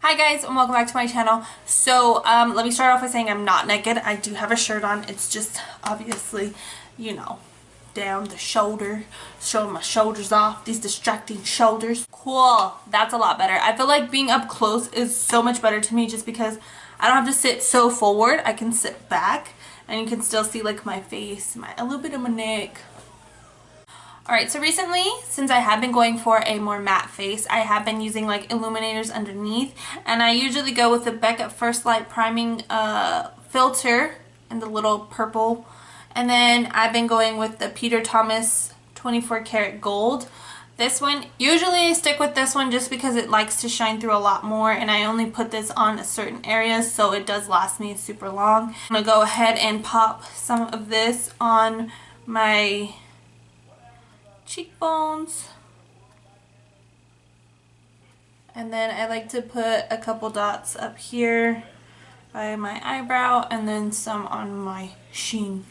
Hi guys, and welcome back to my channel. So let me start off by saying I'm not naked. I do have a shirt on. It's just obviously, you know, down the shoulder, showing my shoulders off, these distracting shoulders. Cool, that's a lot better. I feel like being up close is so much better to me just because I don't have to sit so forward. I can sit back and you can still see like my face, a little bit of my neck. Alright, so recently, since I have been going for a more matte face, I have been using like illuminators underneath, and I usually go with the Becca First Light Priming filter in the little purple, and then I've been going with the Peter Thomas 24 karat gold. This one, usually I stick with this one just because it likes to shine through a lot more, and I only put this on a certain area, so it does last me super long. I'm going to go ahead and pop some of this on my cheekbones, and then I like to put a couple dots up here by my eyebrow, and then some on my sheen.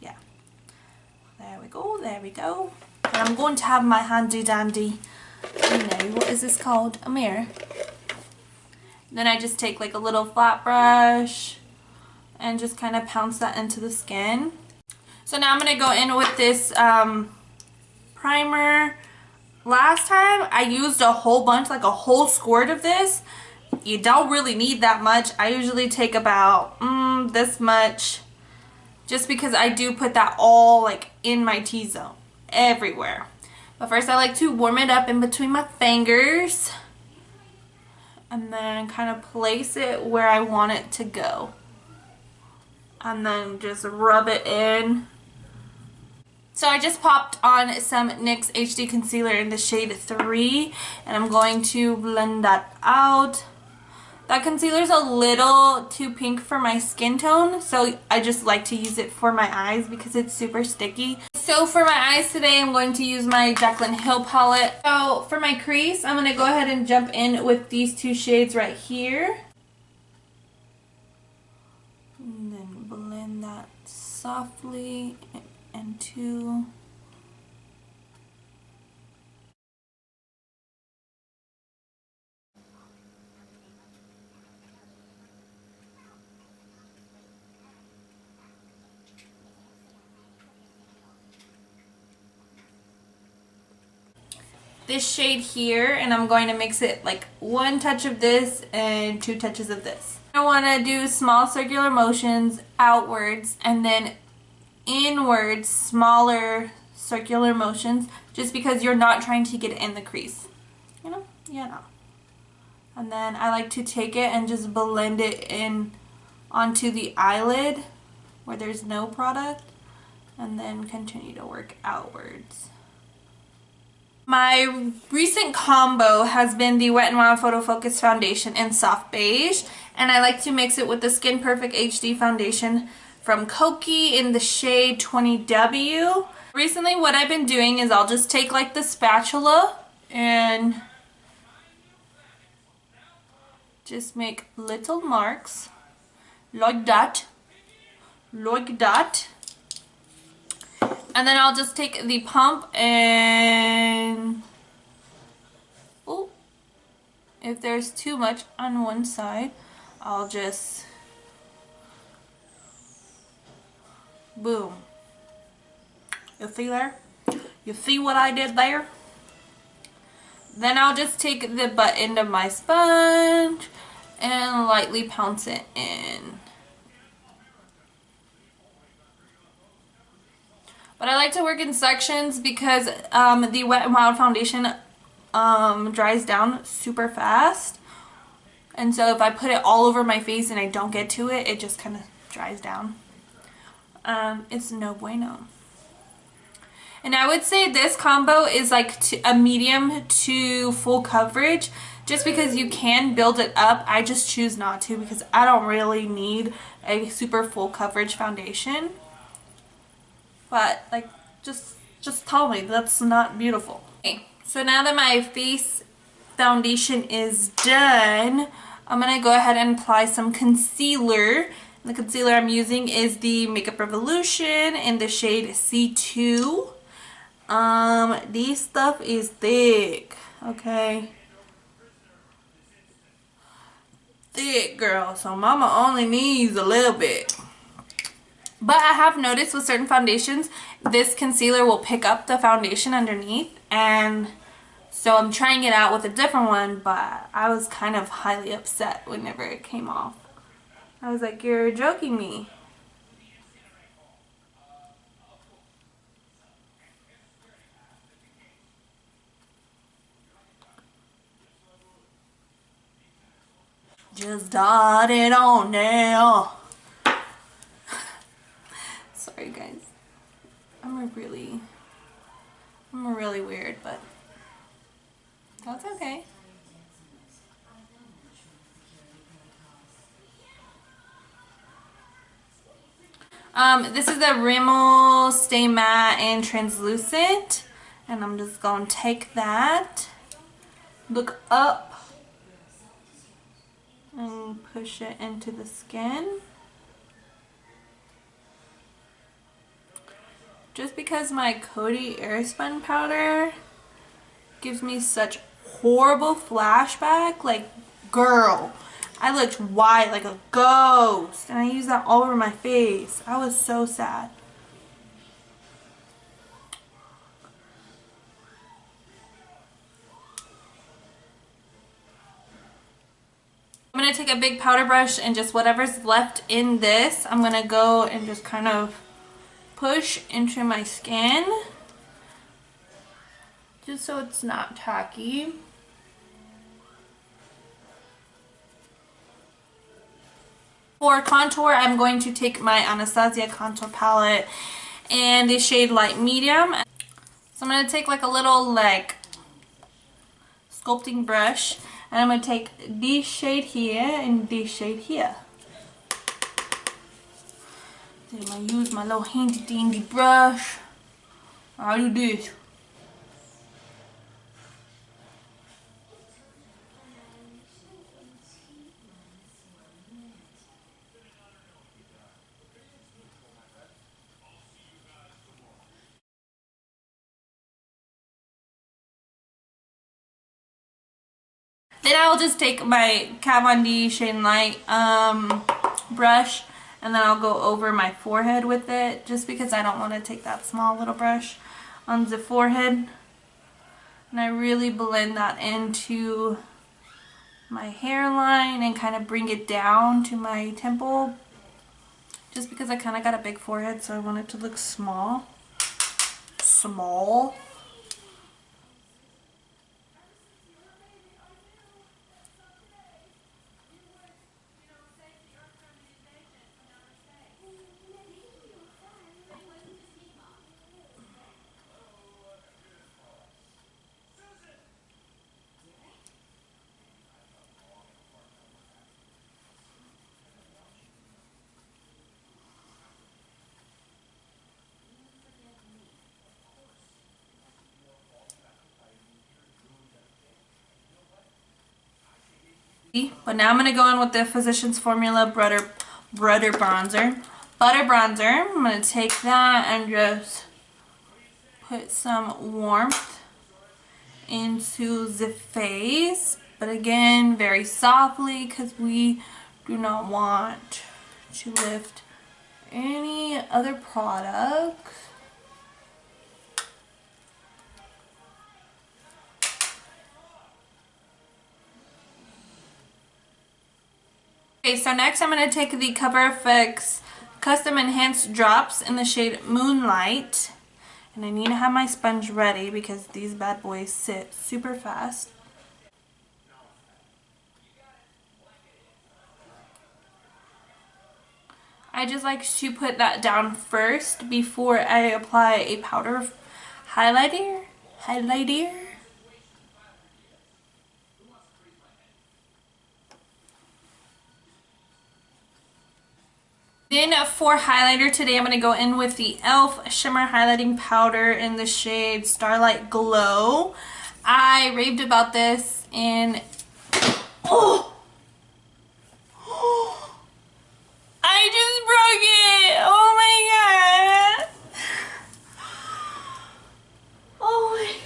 Yeah, there we go, there we go. And I'm going to have my handy dandy, you know, what is this called, a mirror. Then I just take like a little flat brush and just kind of pounce that into the skin. So now I'm going to go in with this primer. Last time I used a whole bunch, like a whole squirt of this. You don't really need that much. I usually take about this much, just because I do put that all like in my T-zone, everywhere. But first I like to warm it up in between my fingers and then kind of place it where I want it to go. And then just rub it in. So I just popped on some NYX HD concealer in the shade 3, and I'm going to blend that out. That concealer is a little too pink for my skin tone, so I just like to use it for my eyes because it's super sticky. So for my eyes today, I'm going to use my Jaclyn Hill palette. So for my crease, I'm going to go ahead and jump in with these two shades right here. And then blend that softly into this shade here, and I'm going to mix it like one touch of this and 2 touches of this. I want to do small circular motions outwards and then inwards, smaller circular motions, just because you're not trying to get it in the crease, you know? Yeah, no. And then I like to take it and just blend it in onto the eyelid where there's no product, and then continue to work outwards. My recent combo has been the Wet n Wild Photo Focus foundation in soft beige, and I like to mix it with the Skin Perfect HD foundation from Kokie in the shade 20W. Recently what I've been doing is I'll just take like the spatula and just make little marks like that, and then I'll just take the pump and, oh, if there's too much on one side, I'll just boom. You see there? You see what I did there? Then I'll just take the butt end of my sponge and lightly pounce it in. But I like to work in sections because the Wet n Wild foundation dries down super fast. And so if I put it all over my face and I don't get to it, it just kind of dries down. It's no bueno. And I would say this combo is like a medium to full coverage, just because you can build it up. I just choose not to because I don't really need a super full coverage foundation. But like, just tell me that's not beautiful. Okay, so now that my face foundation is done, I'm gonna go ahead and apply some concealer. The concealer I'm using is the Makeup Revolution in the shade C2. This stuff is thick, okay? thick, girl. So mama only needs a little bit. But I have noticed with certain foundations, this concealer will pick up the foundation underneath. And so I'm trying it out with a different one, but I was kind of highly upset whenever it came off. I was like, you're joking me. Just dot it on now. Sorry guys. I'm really weird, but that's okay. This is the Rimmel Stay Matte and Translucent, and I'm just gonna take that, look up, and push it into the skin. Just because my Kokie Airspun powder gives me such horrible flashback, like, girl, I looked white like a ghost, and I used that all over my face. I was so sad. I'm going to take a big powder brush and just whatever's left in this, I'm going to go and just kind of push into my skin. Just so it's not tacky. For contour, I'm going to take my Anastasia contour palette and the shade Light Medium. So I'm going to take like a little like sculpting brush, and I'm going to take this shade here and this shade here. Then I'm going to use my little handy dandy brush. I'll do this. Then I'll just take my Kat Von D Shade Light brush, and then I'll go over my forehead with it, just because I don't want to take that small little brush on the forehead. And I really blend that into my hairline and kind of bring it down to my temple, just because I kind of got a big forehead, so I want it to look small. Small. But now I'm going to go in with the Physicians Formula Butter Bronzer. I'm going to take that and just put some warmth into the face. But again, very softly, because we do not want to lift any other products. Okay, so next I'm going to take the Cover FX Custom Enhanced Drops in the shade Moonlight. And I need to have my sponge ready because these bad boys sit super fast. I just like to put that down first before I apply a powder highlighter. Then for highlighter today, I'm going to go in with the e.l.f. Shimmer Highlighting Powder in the shade Starlight Glow. I raved about this in... Oh! I just broke it! Oh my god! Oh my god.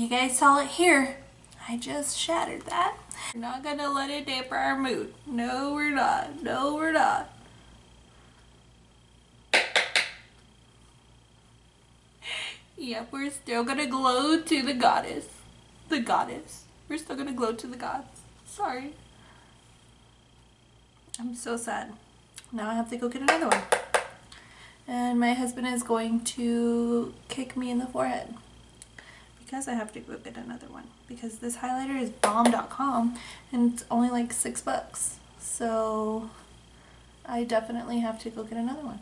you guys saw it here. I just shattered that. We're not gonna let it dampen our mood. No, we're not. No, we're not. Yep, we're still gonna glow to the goddess. The goddess. We're still gonna glow to the gods. Sorry. I'm so sad. Now I have to go get another one. And my husband is going to kick me in the forehead because I have to go get another one, because this highlighter is bomb.com and it's only like $6. So I definitely have to go get another one.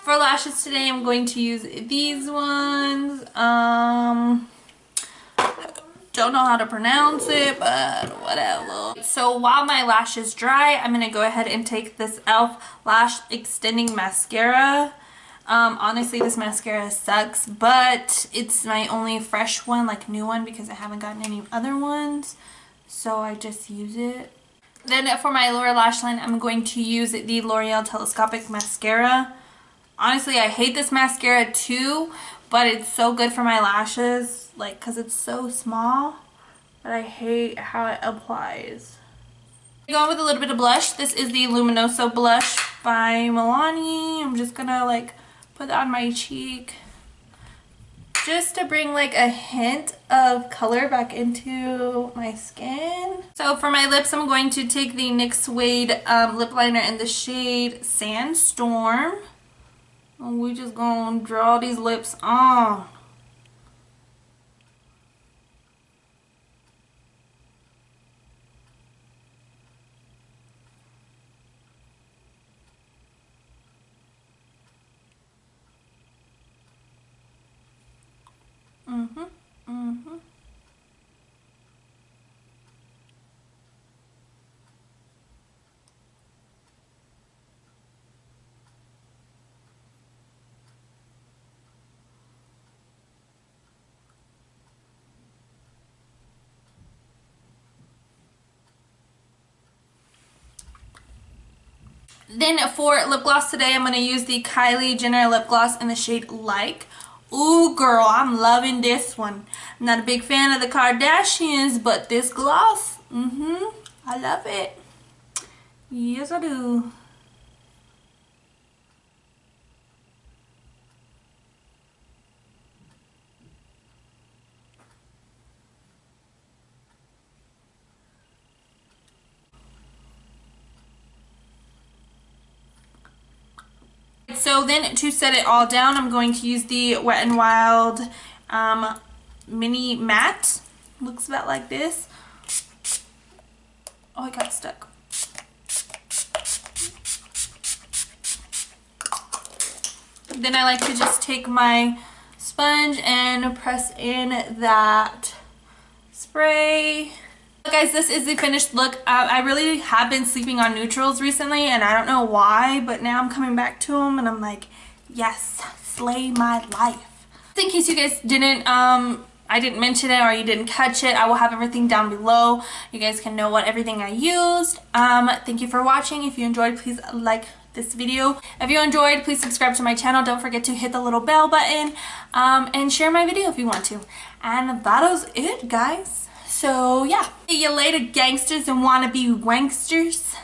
For lashes today, I'm going to use these ones. Don't know how to pronounce it, but whatever. So while my lashes dry, I'm gonna go ahead and take this e.l.f. Lash Extending Mascara. Honestly, this mascara sucks, but it's my only fresh one, like new one, because I haven't gotten any other ones. So I just use it. Then for my lower lash line, I'm going to use the L'Oreal Telescopic Mascara. Honestly, I hate this mascara too, but it's so good for my lashes, like, because it's so small, but I hate how it applies. Going with a little bit of blush. This is the Luminoso blush by Milani. I'm just gonna like put that on my cheek just to bring like a hint of color back into my skin. So for my lips, I'm going to take the NYX Suede lip liner in the shade Sandstorm. And we just gonna draw these lips on. Then for lip gloss today, I'm going to use the Kylie Jenner lip gloss in the shade Like. Ooh, girl, I'm loving this one. I'm not a big fan of the Kardashians, but this gloss, I love it. Yes, I do. So then to set it all down, I'm going to use the Wet n Wild mini matte. Looks about like this. Oh, it got stuck. Then I like to just take my sponge and press in that spray. Guys, this is the finished look. I really have been sleeping on neutrals recently, and I don't know why, but now I'm coming back to them and I'm like, yes, slay my life. In case you guys didn't I didn't mention it or you didn't catch it, I will have everything down below. You guys can know what everything I used. Thank you for watching. If you enjoyed, please like this video. If you enjoyed, please subscribe to my channel. Don't forget to hit the little bell button and share my video if you want to. And that is it, guys. So yeah, see you later, gangsters and wannabe wanksters.